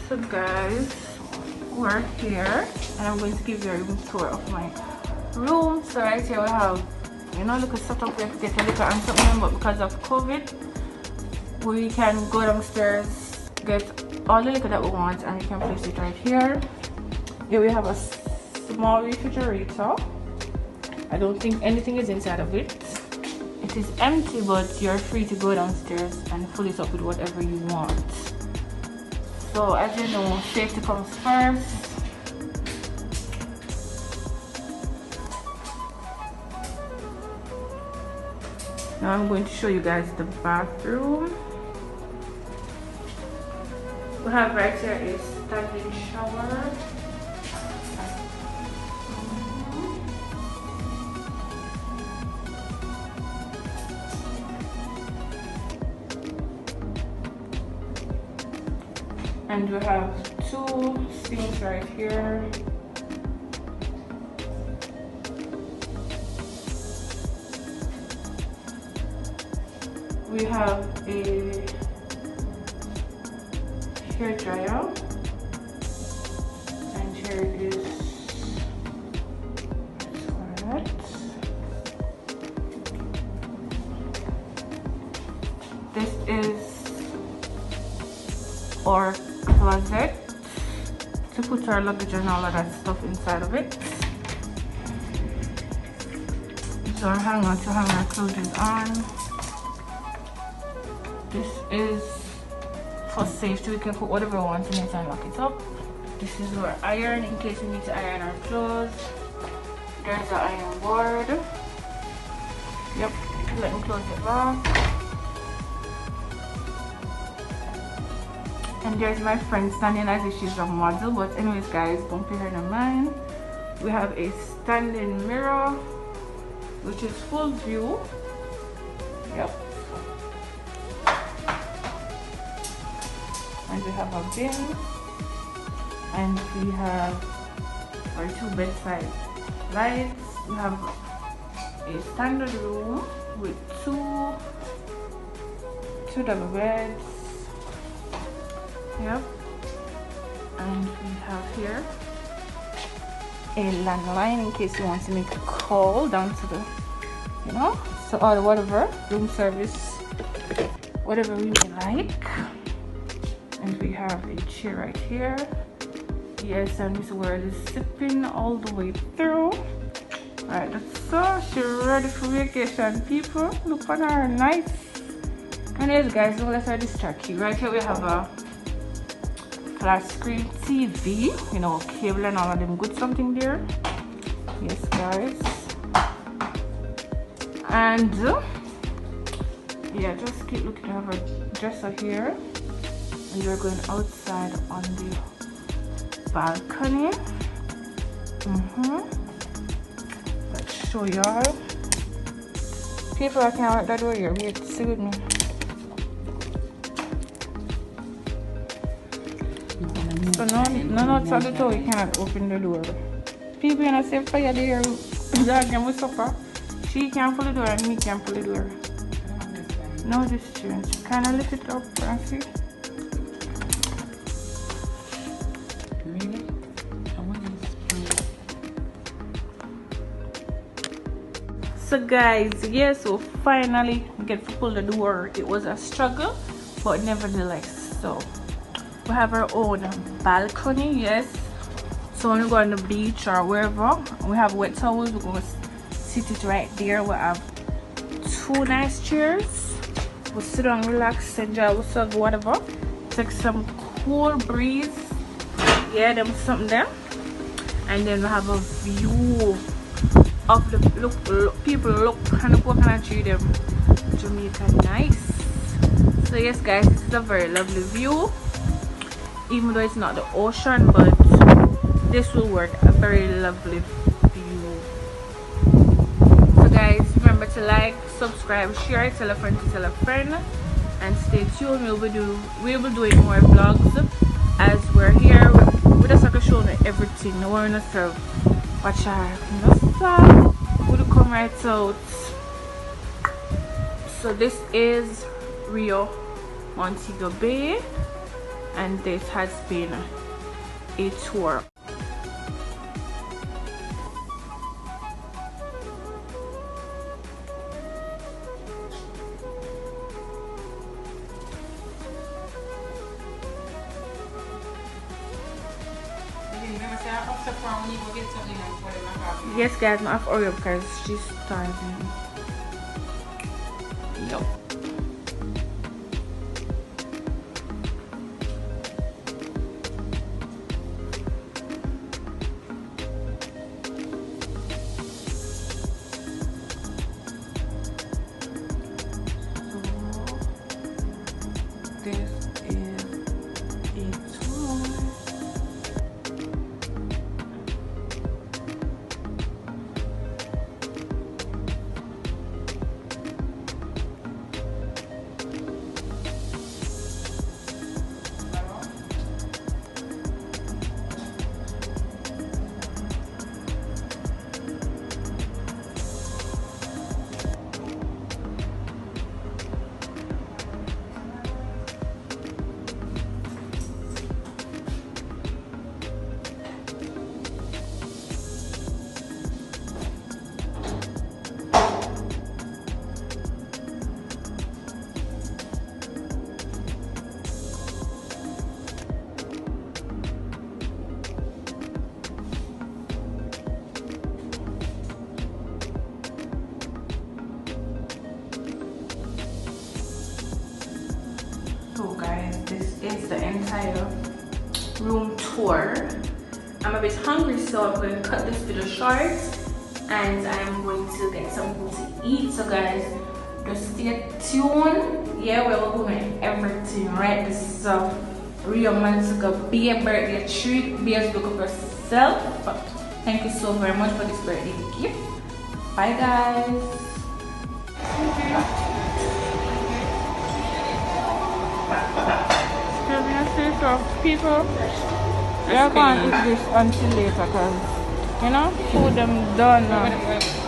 So guys, we're here and I'm going to give you a room tour of my room. So right here we have, you know, look at setup. We have to get a liquor and something, but because of COVID we can go downstairs, get all the liquor that we want, and we can place it right here. Here we have a small refrigerator. I don't think anything is inside of it. It is empty, but you're free to go downstairs and fill it up with whatever you want. So as you know, safety comes first. Now I'm going to show you guys the bathroom. We have right here a standing shower. And we have two sinks right here. We have a hair dryer, and here is the toilet. This is our closet to put our luggage and all of that stuff inside of it. This is our hanger to hang our clothes on. This is for safety. We can put whatever we want in it and lock it up. This is our iron in case we need to iron our clothes. There's the iron board. Yep, let me close it back. And there's my friend standing as if she's a model, but anyways guys, don't pay her no mind. We have a standing mirror, which is full view. Yep. And we have a bin, and we have our two bedside lights. We have a standard room with two double beds. Yep. And we have here a landline in case you want to make a call down to the, you know, so or whatever room service, whatever we may like. And we have a chair right here. Yes, and this world is sipping all the way through. Alright, that's so she's ready for vacation, people. Look at her, nice. Anyways guys, don't let her distract you. Right here we have a flat screen TV, you know, cable and all of them good something there. Yes guys. And yeah, just keep looking at her dresser here. And we're going outside on the balcony. Let's show y'all. People, I can't work that door here. Wait, see with me. So no outside the door, you cannot open the door. People, you know, say fire there. Dog them with supper. She can't pull the door and me can't pull the door. No, this change. Can I lift it up and see? So guys, yes, so finally we get to pull the door. It was a struggle, but nevertheless, so we have our own balcony. Yes, so when we go on the beach or wherever, we have wet towels. We're going to sit it right there. We have two nice chairs. We'll sit down, relax, enjoy ourselves, whatever, take some cool breeze. Yeah, them something there. And then we have a view of the look, people look and the coconut tree, them Jamaica, nice. So yes guys, this is a very lovely view, even though it's not the ocean, but this will work, a very lovely view. So guys, remember to like, subscribe, share, tell a friend to tell a friend, and stay tuned. We'll be doing more vlogs as we're here. We just have to show you everything. No worry yourself. Watch our we'll come right out. So this is Rio Montego Bay, and this has been a tour. Yes guys, I have to hurry up because she's starving. Yo. This is a tour. So guys, this is the entire room tour. I'm a bit hungry, so I'm going to cut this video short and I'm going to get something to eat. So guys, just stay tuned. Yeah, we're doing everything, right? This is a romantic beer birthday treat. Beers, look up yourself. Thank you so very much for this birthday gift. Bye guys. So people, they're going to eat this until later because, you know, food them done now.